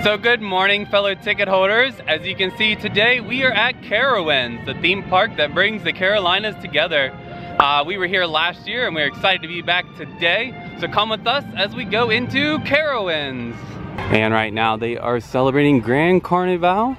So good morning, fellow ticket holders. As you can see today, we are at Carowinds, the theme park that brings the Carolinas together. We were here last year and we're excited to be back today. So come with us as we go into Carowinds. And right now they are celebrating Grand Carnival.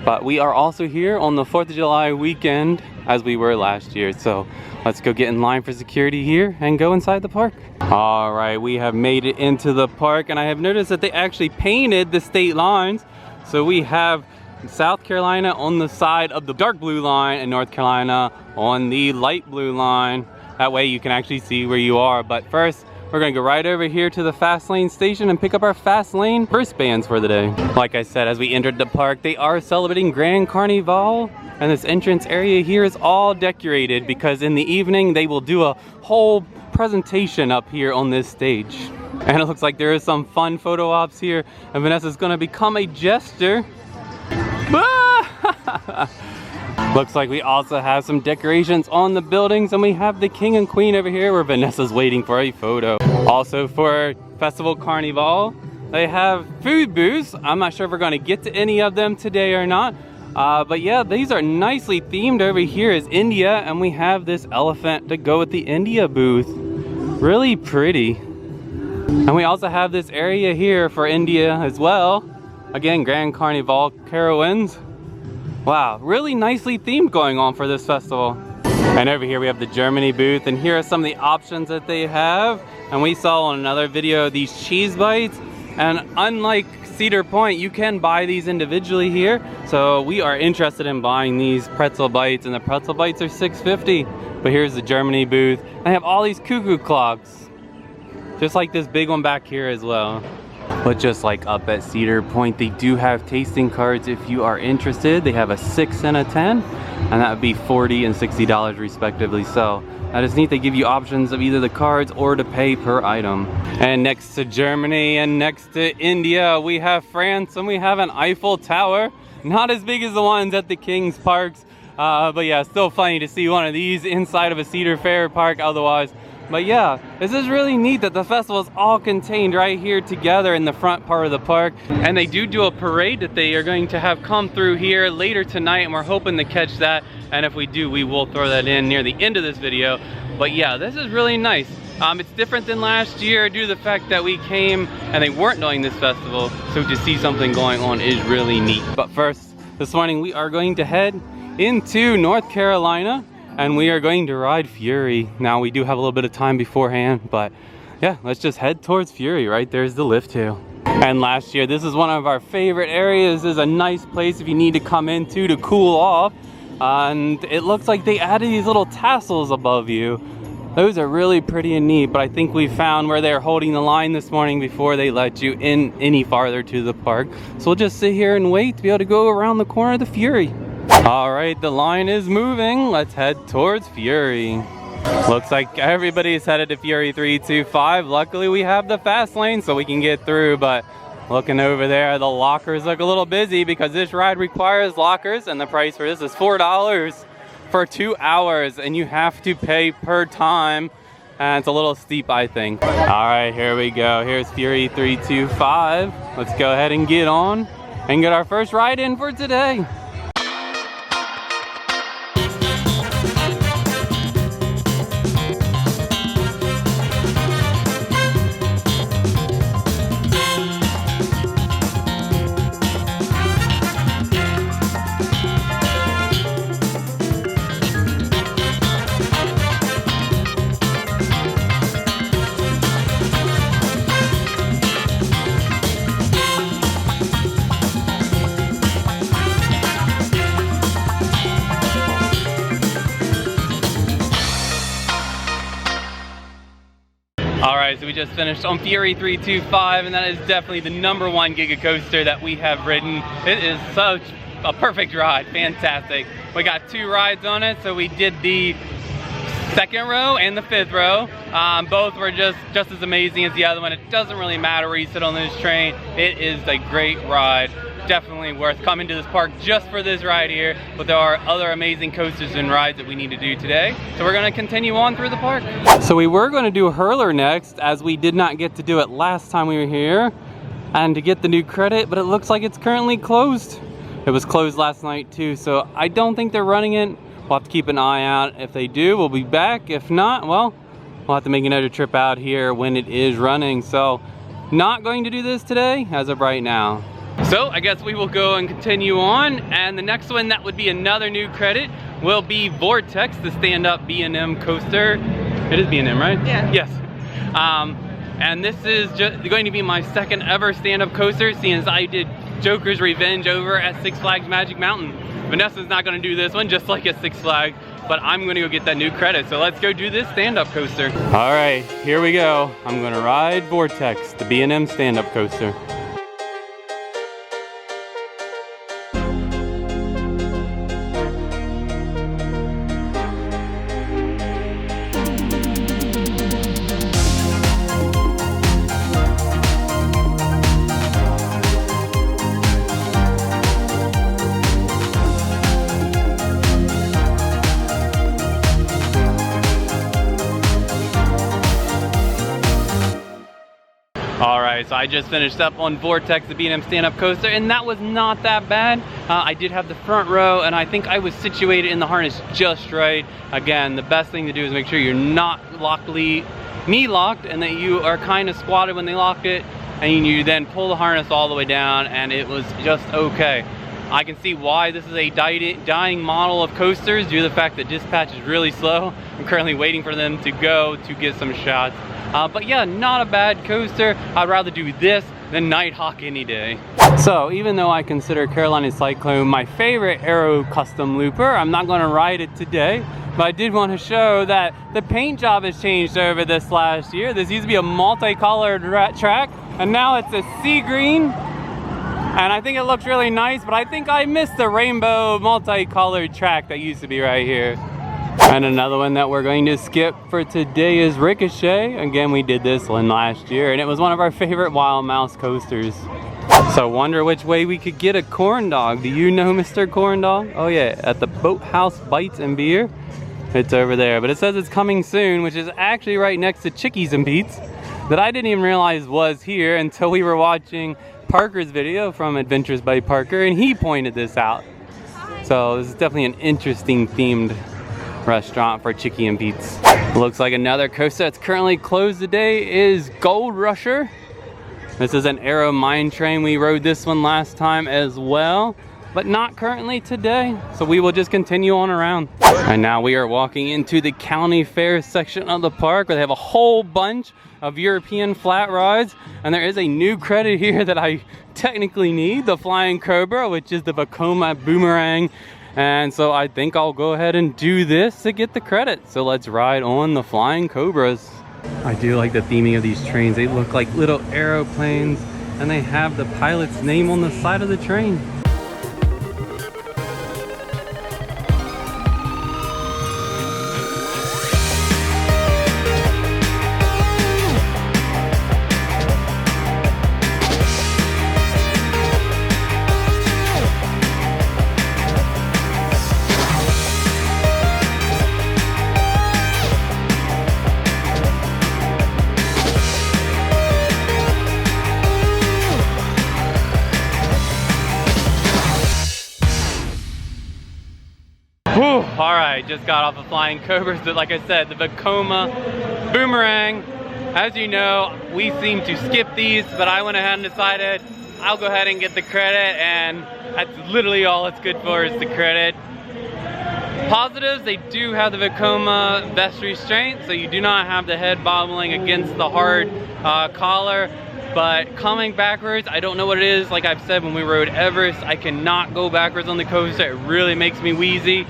But we are also here on the 4th of July weekend as we were last year. So let's go get in line for security here and go inside the park. All right, we have made it into the park and I have noticed that they actually painted the state lines. So we have South Carolina on the side of the dark blue line and North Carolina on the light blue line. That way you can actually see where you are. But first, we're gonna go right over here to the fast lane station and pick up our fast lane wristbands for the day. Like I said, as we entered the park, they are celebrating Grand Carnival. And this entrance area here is all decorated because in the evening they will do a whole presentation up here on this stage. And it looks like there is some fun photo ops here and Vanessa's gonna become a jester. Looks like we also have some decorations on the buildings and we have the king and queen over here where Vanessa's waiting for a photo. Also for Festival Carnival, they have food booths. I'm not sure if we're gonna get to any of them today or not. But yeah, these are nicely themed. Over here is India and we have this elephant to go with the India booth. Really pretty. And we also have this area here for India as well. Again, Grand Carnival Carowinds. Wow, really nicely themed going on for this festival. And over here we have the Germany booth and here are some of the options that they have. And we saw on another video these cheese bites. And unlike Cedar Point, you can buy these individually here. So we are interested in buying these pretzel bites and the pretzel bites are $6.50. But here's the Germany booth. I have all these cuckoo clocks. Just like this big one back here as well. But just like up at Cedar Point, they do have tasting cards if you are interested. They have a 6 and a 10, and that would be $40 and $60 respectively. So that is neat. They give you options of either the cards or to pay per item. And next to Germany and next to India, we have France and we have an Eiffel Tower. Not as big as the ones at the King's Parks, but yeah, still funny to see one of these inside of a Cedar Fair park otherwise. But yeah, this is really neat that the festival is all contained right here together in the front part of the park. And they do a parade that they are going to have come through here later tonight and we're hoping to catch that. And if we do, we will throw that in near the end of this video. But yeah, this is really nice. It's different than last year due to the fact that we came and they weren't doing this festival. So to see something going on is really neat. But first, this morning we are going to head into North Carolina. And we are going to ride Fury. Now we do have a little bit of time beforehand, but yeah, let's just head towards Fury. Right there's the lift hill. And last year, this is one of our favorite areas. This is a nice place if you need to come into to cool off. And it looks like they added these little tassels above you. Those are really pretty and neat, but I think we found where they're holding the line this morning before they let you in any farther to the park. So we'll just sit here and wait to be able to go around the corner of the Fury. All right, the line is moving. Let's head towards Fury. Looks like everybody's headed to Fury 325. Luckily, we have the fast lane so we can get through, but looking over there, the lockers look a little busy because this ride requires lockers and the price for this is $4 for 2 hours and you have to pay per time. And it's a little steep, I think. All right, here we go. Here's Fury 325. Let's go ahead and get on and get our first ride in for today. Alright, so we just finished on Fury 325 and that is definitely the #1 Giga Coaster that we have ridden. It is such a perfect ride, fantastic. We got 2 rides on it, so we did the 2nd row and the 5th row. Both were just as amazing as the other one. It doesn't really matter where you sit on this train. It is a great ride. Definitely worth coming to this park just for this ride here, but there are other amazing coasters and rides that we need to do today. So we're gonna continue on through the park. So we were gonna do Hurler next, as we did not get to do it last time we were here. and to get the new credit, but it looks like it's currently closed. It was closed last night too, so I don't think they're running it. We'll have to keep an eye out. If they do, we'll be back. If not, well, we'll have to make another trip out here when it is running. So not going to do this today as of right now. So I guess we will go and continue on, and the next one that would be another new credit will be Vortex, the stand-up B&M coaster. It is B&M, right? Yeah. Yes. And this is just going to be my second ever stand-up coaster, seeing as I did Joker's Revenge over at Six Flags Magic Mountain. Vanessa's not going to do this one, just like at Six Flags, but I'm going to go get that new credit. So let's go do this stand-up coaster. All right, here we go. I'm going to ride Vortex, the B&M stand-up coaster. Alright, so I just finished up on Vortex, the B&M stand-up coaster, and that was not that bad. I did have the front row, and I think I was situated in the harness just right. Again, the best thing to do is make sure you're not knee-locked, and that you are kind of squatted when they lock it, and you then pull the harness all the way down, and it was just okay. I can see why this is a dying model of coasters due to the fact that dispatch is really slow. I'm currently waiting for them to go to get some shots. But yeah, not a bad coaster. I'd rather do this than Nighthawk any day. So even though I consider Carolina Cyclone my favorite aero custom looper, I'm not going to ride it today. But I did want to show that the paint job has changed over this last year. This used to be a multicolored track, and now it's a sea green. And I think it looks really nice, but I think I missed the rainbow multicolored track that used to be right here. And another one that we're going to skip for today is Ricochet. Again, we did this one last year, and it was one of our favorite Wild Mouse coasters. So wonder which way we could get a corn dog. Do you know Mr. Corn Dog? Oh yeah, at the Boathouse Bites and Beer. It's over there, but it says it's coming soon, which is actually right next to Chickies and Pete's, that I didn't even realize was here until we were watching Parker's video from Adventures by Parker, and he pointed this out. So this is definitely an interesting themed restaurant for Chickie and Pete's. Looks like another coaster that's currently closed today is Gold Rusher. This is an Aero mine train. We rode this one last time as well, but not currently today. So we will just continue on around. And now we are walking into the county fair section of the park, where they have a whole bunch of European flat rides. And there is a new credit here that I technically need, the Flying Cobra, which is the Vekoma Boomerang. And so I think I'll go ahead and do this to get the credit. So let's ride on the Flying Cobras. I do like the theming of these trains. They look like little aeroplanes, and they have the pilot's name on the side of the train. Alright, just got off of Flying Cobras, but like I said, the Vekoma Boomerang, as you know, we seem to skip these, but I went ahead and decided I'll go ahead and get the credit, and that's literally all it's good for, is the credit. Positives, they do have the Vekoma vest restraint, so you do not have the head bobbling against the hard collar. But coming backwards, I don't know what it is. Like I've said, when we rode Everest, I cannot go backwards on the coaster. It really makes me woozy.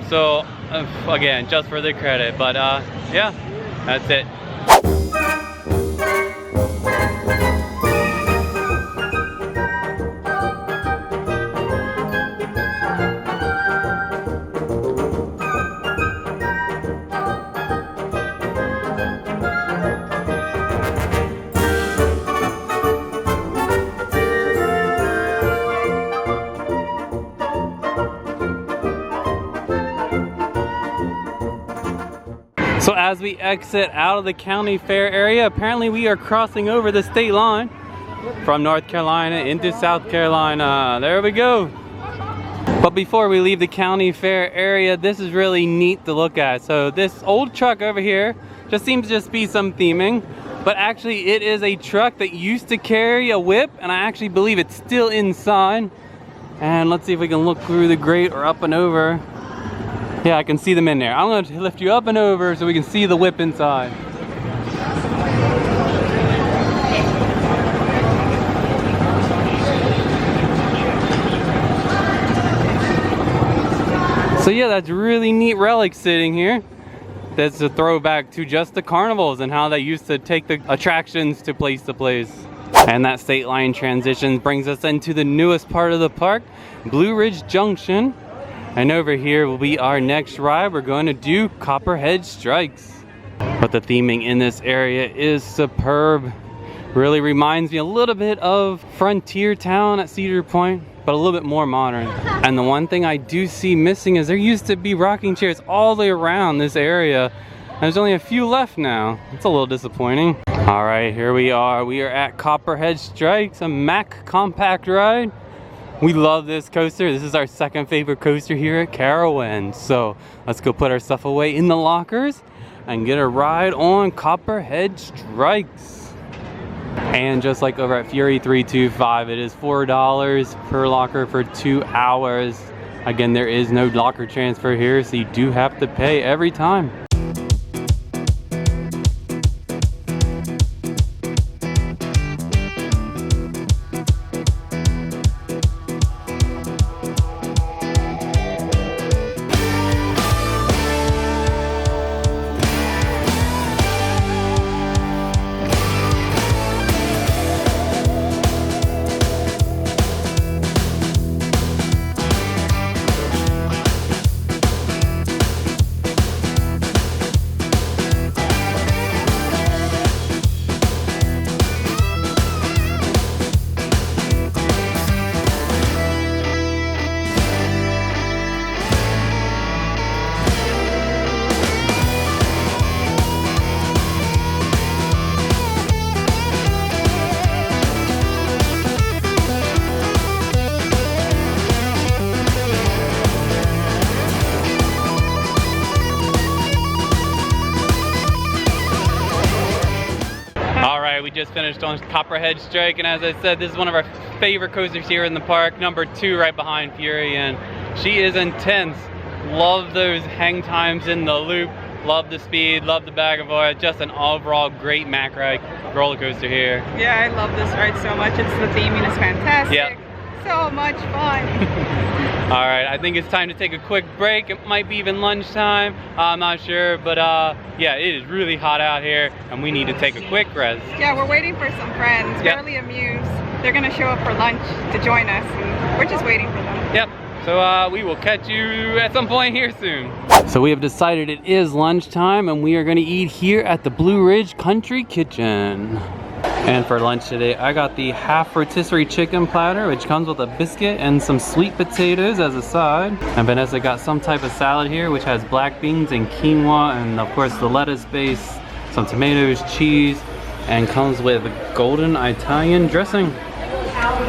So again, just for the credit. But yeah, that's it. So as we exit out of the county fair area, apparently we are crossing over the state line from North Carolina into South Carolina. There we go. But before we leave the county fair area, this is really neat to look at. So this old truck over here just seems to just be some theming, but actually it is a truck that used to carry a whip, and I actually believe it's still inside. And let's see if we can look through the grate or up and over. Yeah, I can see them in there. I'm going to lift you up and over so we can see the whip inside. So yeah, that's really neat relic sitting here. That's a throwback to just the carnivals and how they used to take the attractions to place to place. And that state line transition brings us into the newest part of the park, Blue Ridge Junction. And over here will be our next ride. We're going to do Copperhead Strikes. But the theming in this area is superb. Really reminds me a little bit of Frontier Town at Cedar Point, but a little bit more modern. And the one thing I do see missing is there used to be rocking chairs all the way around this area. And there's only a few left now. It's a little disappointing. All right, here we are. We are at Copperhead Strikes, a Mack compact ride. We love this coaster. This is our second favorite coaster here at Carowinds. So let's go put our stuff away in the lockers and get a ride on Copperhead Strikes. And just like over at Fury 325, it is $4 per locker for 2 hours. Again, there is no locker transfer here, so you do have to pay every time. We just finished on Copperhead Strike, and as I said, this is one of our favorite coasters here in the park, number 2 right behind Fury, and she is intense. Love those hang times in the loop, love the speed, love the back and forth. Just an overall great Mack ride roller coaster here. Yeah, I love this ride so much. It's the theming is fantastic. Yep. So much fun. All right, I think it's time to take a quick break. It might be even lunchtime, I'm not sure, but yeah, it is really hot out here and we need to take a quick rest. Yeah, we're waiting for some friends. Yep. Fairly Amused. They're gonna show up for lunch to join us, and we're just waiting for them. Yep, so we will catch you at some point here soon. So we have decided it is lunchtime and we are gonna eat here at the Blue Ridge Country Kitchen. And for lunch today, I got the half rotisserie chicken platter, which comes with a biscuit and some sweet potatoes as a side. And Vanessa got some type of salad here, which has black beans and quinoa, and of course the lettuce base, some tomatoes, cheese, and comes with golden Italian dressing.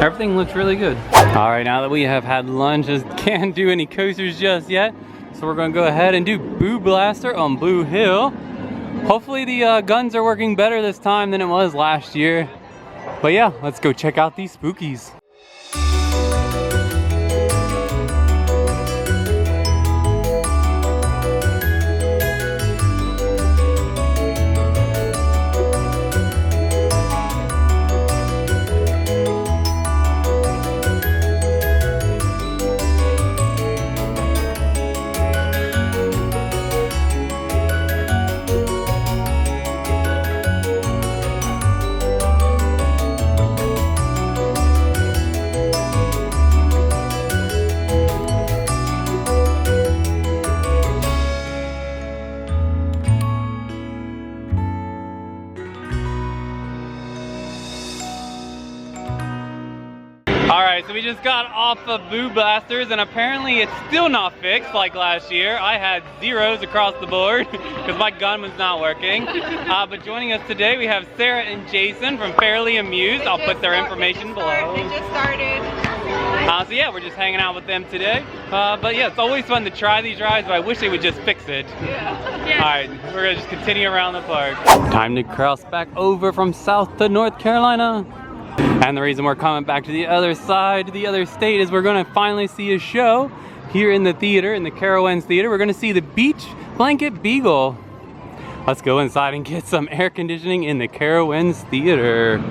Everything looks really good. All right, now that we have had lunch, just can't do any coasters just yet. So we're gonna go ahead and do Boo Blaster on Blue Hill. Hopefully the guns are working better this time than it was last year. But yeah, let's go check out these spookies. just got off of Boo Blasters, and apparently it's still not fixed like last year. I had zeros across the board because my gun was not working. But joining us today, we have Sarah and Jason from Fairly Amused. I'll put their information below. It just started. So yeah, we're just hanging out with them today. But yeah, it's always fun to try these rides, but I wish they would just fix it. Yeah. Alright, we're gonna just continue around the park. Time to cross back over from South to North Carolina. And the reason we're coming back to the other side, to the other state, is we're gonna finally see a show here in the theater, in the Carowinds theater. We're gonna see the Beach Blanket Beagle. Let's go inside and get some air conditioning in the Carowinds theater.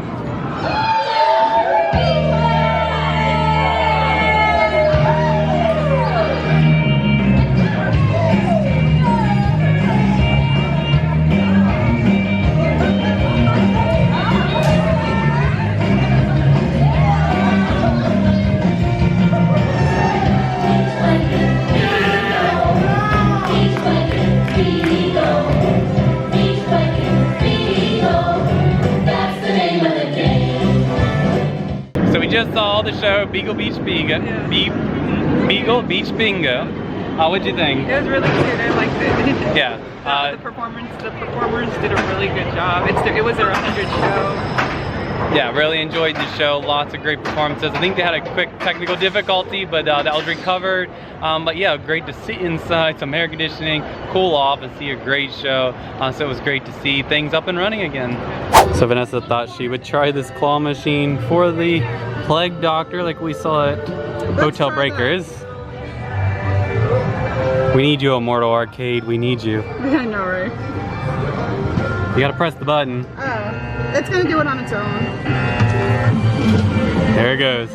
So we just saw the show Beagle Beach Bingo. Beagle Beach Bingo. What'd you think? It was really cute. I liked it. Yeah. The performers did a really good job. It was their 100th show. Yeah, really enjoyed the show. Lots of great performances. I think they had a quick technical difficulty, but that was recovered. But yeah, great to sit inside, some air conditioning, cool off, and see a great show. So it was great to see things up and running again. So Vanessa thought she would try this claw machine for the Plague Doctor like we saw at Hotel Breakers. We need you, Immortal Arcade. We need you. I know, right? You gotta press the button. It's gonna do it on its own. There it goes.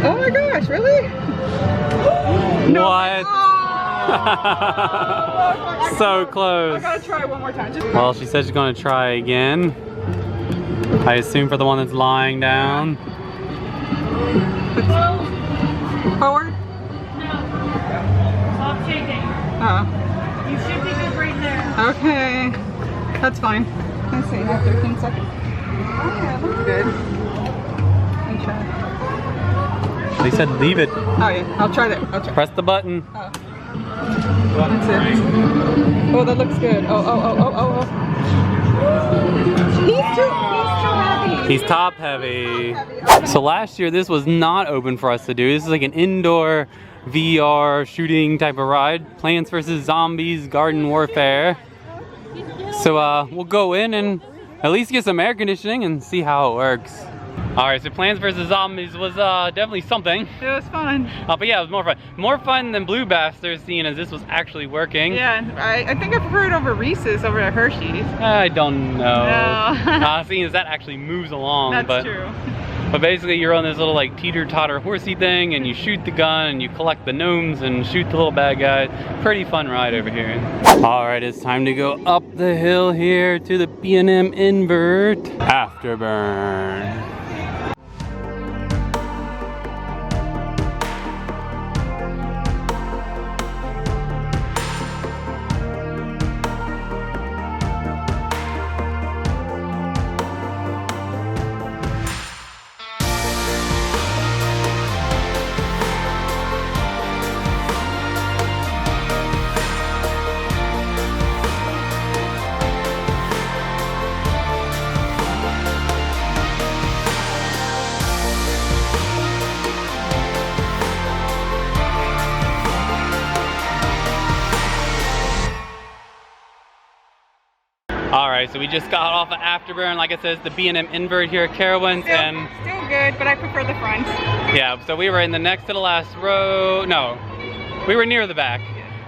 Oh my gosh, really? What? Oh. So close. I gotta try one more time. Well, she said she's gonna try again. I assume for the one that's lying down. Forward? No. Stop shaking. Oh. You should be good right there. Okay. That's fine. Let's see, about 13 seconds. Yeah, that's good. Let me try. They said leave it. Oh yeah, I'll try that. I'll try. Press the button. Oh. That's it. Oh, that looks good. Oh. He's too heavy. He's top heavy. So last year this was not open for us to do. This is like an indoor VR shooting type of ride. Plants vs. Zombies, Garden Warfare. So we'll go in and at least get some air conditioning and see how it works. Alright, so Plants vs. Zombies was definitely something. It was fun. But yeah, it was more fun. More fun than Blue Basters, seeing as this was actually working. Yeah, I think I prefer it over Reese's over at Hershey's. I don't know. No. Seeing as that actually moves along. That's true. But basically you're on this little like teeter-totter horsey thing and you shoot the gun and you collect the gnomes and shoot the little bad guys. Pretty fun ride over here. Alright, it's time to go up the hill here to the B&M Invert Afterburn. Alright, so we just got off of Afterburn. Like I said, it's the B&M Invert here at Carowinds. Still good, but I prefer the front. Yeah, so we were in the next to the last row. No, we were near the back.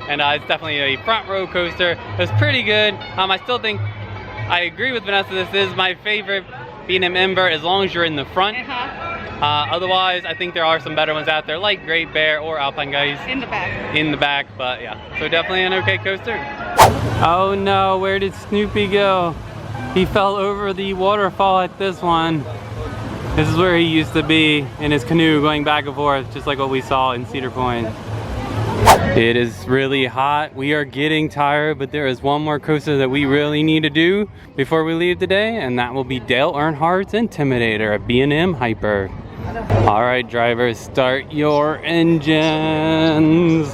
And it's definitely a front row coaster. It was pretty good. I still think, I agree with Vanessa, this is my favorite B&M Invert as long as you're in the front. Otherwise, I think there are some better ones out there like Great Bear or Alpine Guys. In the back. In the back, but yeah. So definitely an okay coaster. Oh no, where did Snoopy go? He fell over the waterfall at this one. This is where he used to be in his canoe going back and forth, just like what we saw in Cedar Point. It is really hot. We are getting tired, but there is one more coaster that we really need to do before we leave today, and that will be Dale Earnhardt's Intimidator at B&M Hyper. All right, drivers, start your engines.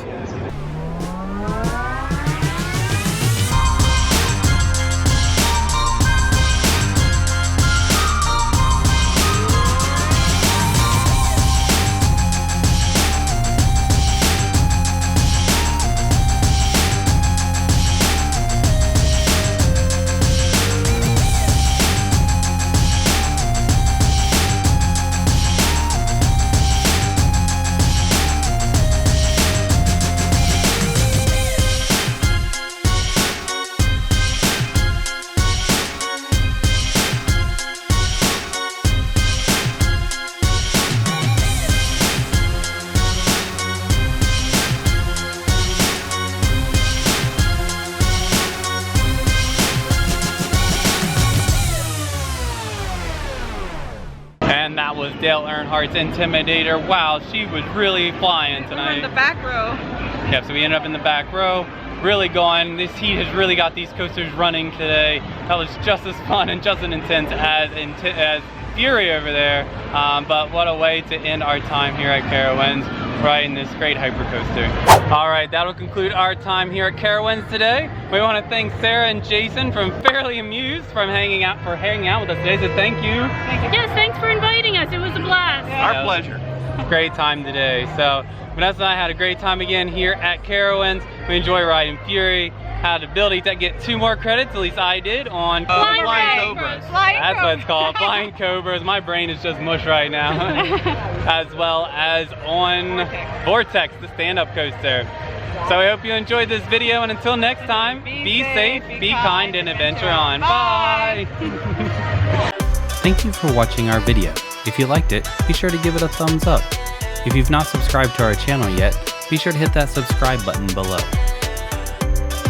And that was Dale Earnhardt's Intimidator. Wow, she was really flying tonight. We're in the back row. Yeah, so we ended up in the back row, really going. This heat has really got these coasters running today. That was just as fun and just as intense as Fury over there. But what a way to end our time here at Carowinds, riding this great hypercoaster. All right, that'll conclude our time here at Carowinds today. We want to thank Sarah and Jason from Fairly Amused for hanging out with us today. So thank you. Yes, thanks for inviting us. It was a blast. Our pleasure. Great time today. So Vanessa and I had a great time again here at Carowinds. We enjoy riding Fury. Had the ability to get 2 more credits, at least I did, on Flying Cobras. That's what it's called, Flying Cobras. My brain is just mush right now. As well as on Vortex, the stand-up coaster. So I hope you enjoyed this video, and until next time, be safe, be kind, and adventure on. Bye! Thank you for watching our video. If you liked it, be sure to give it a thumbs up. If you've not subscribed to our channel yet, be sure to hit that subscribe button below.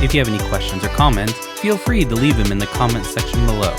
If you have any questions or comments, feel free to leave them in the comments section below.